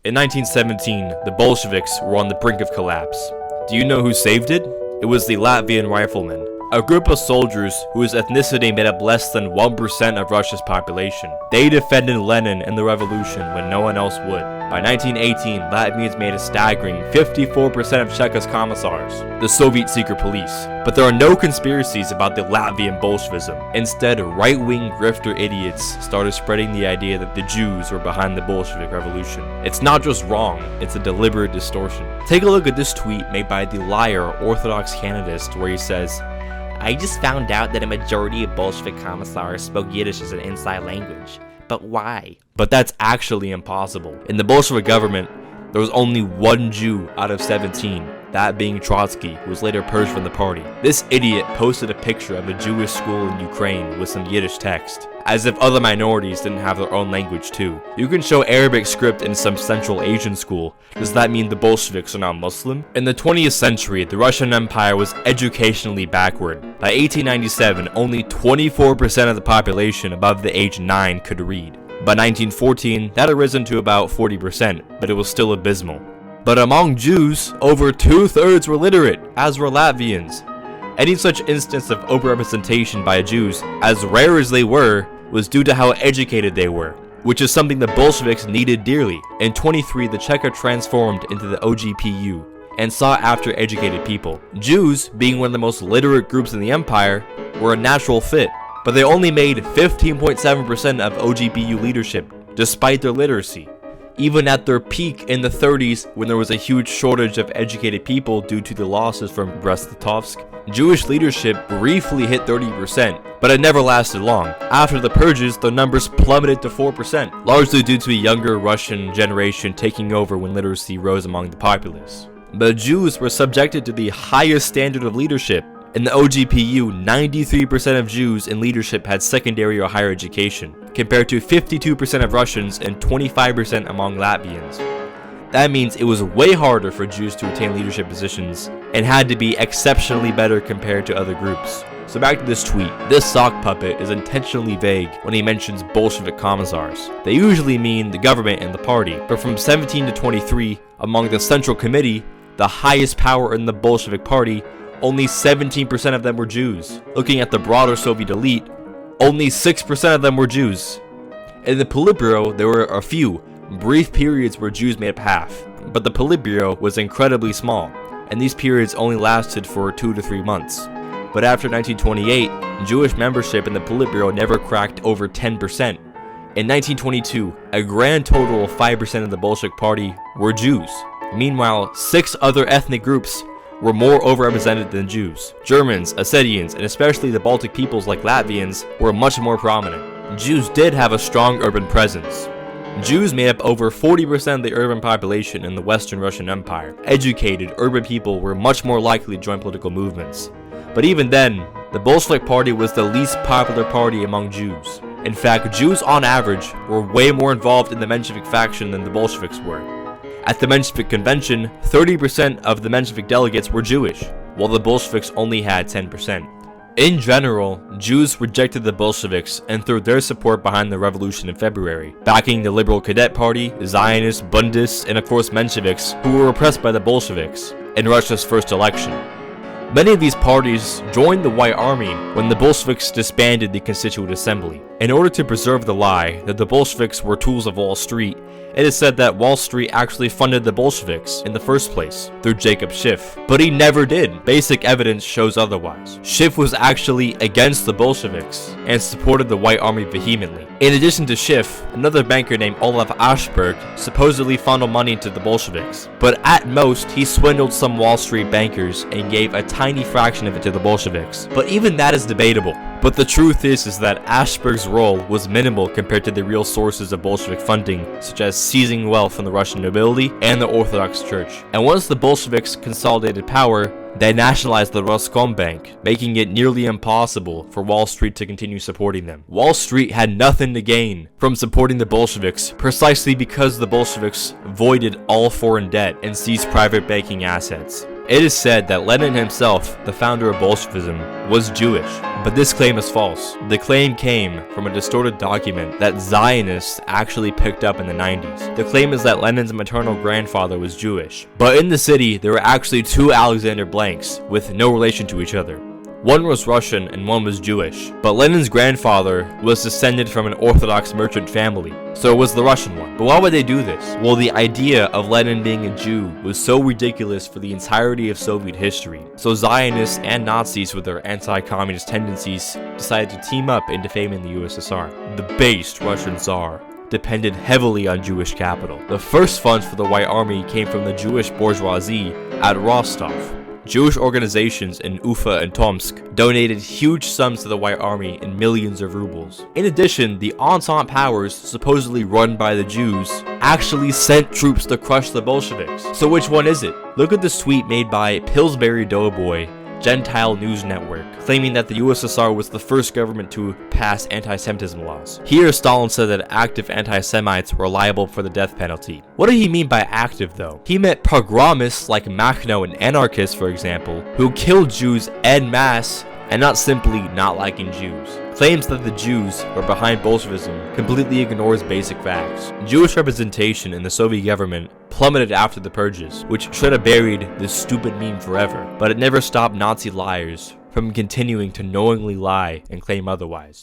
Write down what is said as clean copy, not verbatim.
In 1917, the Bolsheviks were on the brink of collapse. Do you know who saved it? It was the Latvian riflemen, a group of soldiers whose ethnicity made up less than 1% of Russia's population. They defended Lenin and the revolution when no one else would. By 1918, Latvians made a staggering 54% of Czech's commissars, the Soviet secret police. But there are no conspiracies about the Latvian Bolshevism. Instead, right-wing grifter idiots started spreading the idea that the Jews were behind the Bolshevik revolution. It's not just wrong, it's a deliberate distortion. Take a look at this tweet made by the liar Orthodox Canonist where he says, "I just found out that a majority of Bolshevik commissars spoke Yiddish as an inside language. But why?" But that's actually impossible. In the Bolshevik government, there was only one Jew out of 17, that being Trotsky, who was later purged from the party. This idiot posted a picture of a Jewish school in Ukraine with some Yiddish text, as if other minorities didn't have their own language too. You can show Arabic script in some Central Asian school. Does that mean the Bolsheviks are now Muslim? In the 20th century, the Russian Empire was educationally backward. By 1897, only 24% of the population above the age 9 could read. By 1914, that had risen to about 40%, but it was still abysmal. But among Jews, over 2/3 were literate, as were Latvians. Any such instance of overrepresentation by Jews, as rare as they were, was due to how educated they were, which is something the Bolsheviks needed dearly. In 23, the Cheka transformed into the OGPU and sought after educated people. Jews, being one of the most literate groups in the empire, were a natural fit, but they only made 15.7% of OGPU leadership, despite their literacy. Even at their peak in the 30s, when there was a huge shortage of educated people due to the losses from Brest-Litovsk, Jewish leadership briefly hit 30%, but it never lasted long. After the purges, the numbers plummeted to 4%, largely due to a younger Russian generation taking over when literacy rose among the populace. But Jews were subjected to the highest standard of leadership. In the OGPU, 93% of Jews in leadership had secondary or higher education, compared to 52% of Russians and 25% among Latvians. That means it was way harder for Jews to attain leadership positions, and had to be exceptionally better compared to other groups. So back to this tweet. This sock puppet is intentionally vague when he mentions Bolshevik commissars. They usually mean the government and the party, but from 17 to 23, among the Central Committee, the highest power in the Bolshevik party, only 17% of them were Jews. Looking at the broader Soviet elite, only 6% of them were Jews. In the Politburo, there were a few brief periods where Jews made up half, but the Politburo was incredibly small, and these periods only lasted for 2 to 3 months. But after 1928, Jewish membership in the Politburo never cracked over 10%. In 1922, a grand total of 5% of the Bolshevik party were Jews. Meanwhile, 6 other ethnic groups were more overrepresented than Jews. Germans, Ossetians, and especially the Baltic peoples like Latvians were much more prominent. Jews did have a strong urban presence. Jews made up over 40% of the urban population in the Western Russian Empire. Educated, urban people were much more likely to join political movements. But even then, the Bolshevik party was the least popular party among Jews. In fact, Jews on average were way more involved in the Menshevik faction than the Bolsheviks were. At the Menshevik convention, 30% of the Menshevik delegates were Jewish, while the Bolsheviks only had 10%. In general, Jews rejected the Bolsheviks and threw their support behind the revolution in February, backing the Liberal Cadet Party, Zionists, Bundists, and of course Mensheviks, who were repressed by the Bolsheviks in Russia's first election. Many of these parties joined the White Army when the Bolsheviks disbanded the Constituent Assembly. In order to preserve the lie that the Bolsheviks were tools of Wall Street, it is said that Wall Street actually funded the Bolsheviks in the first place through Jacob Schiff, but he never did. Basic evidence shows otherwise. Schiff was actually against the Bolsheviks and supported the White Army vehemently. In addition to Schiff, another banker named Olaf Ashberg supposedly funneled money into the Bolsheviks, but at most he swindled some Wall Street bankers and gave a tiny fraction of it to the Bolsheviks. But even that is debatable. But the truth is that Ashberg's role was minimal compared to the real sources of Bolshevik funding, such as seizing wealth from the Russian nobility and the Orthodox Church. And once the Bolsheviks consolidated power, they nationalized the Roskombank, making it nearly impossible for Wall Street to continue supporting them. Wall Street had nothing to gain from supporting the Bolsheviks, precisely because the Bolsheviks voided all foreign debt and seized private banking assets. It is said that Lenin himself, the founder of Bolshevism, was Jewish, but this claim is false. The claim came from a distorted document that Zionists actually picked up in the 90s. The claim is that Lenin's maternal grandfather was Jewish, but in the city there were actually two Alexander Blanks with no relation to each other. One was Russian and one was Jewish, but Lenin's grandfather was descended from an Orthodox merchant family, so it was the Russian one. But why would they do this? Well, the idea of Lenin being a Jew was so ridiculous for the entirety of Soviet history, so Zionists and Nazis with their anti-communist tendencies decided to team up in defaming the USSR. The based Russian Tsar depended heavily on Jewish capital. The first funds for the White Army came from the Jewish bourgeoisie at Rostov. Jewish organizations in Ufa and Tomsk donated huge sums to the White Army in millions of rubles. In addition, the Entente powers, supposedly run by the Jews, actually sent troops to crush the Bolsheviks. So which one is it? Look at this tweet made by Pillsbury Doughboy, Gentile News Network, claiming that the USSR was the first government to pass anti-Semitism laws. Here, Stalin said that active anti-Semites were liable for the death penalty. What did he mean by active, though? He meant pogromists like Makhno and anarchists, for example, who killed Jews en masse and not simply not liking Jews. Claims that the Jews were behind Bolshevism completely ignores basic facts. Jewish representation in the Soviet government plummeted after the purges, which should have buried this stupid meme forever, but it never stopped Nazi liars from continuing to knowingly lie and claim otherwise.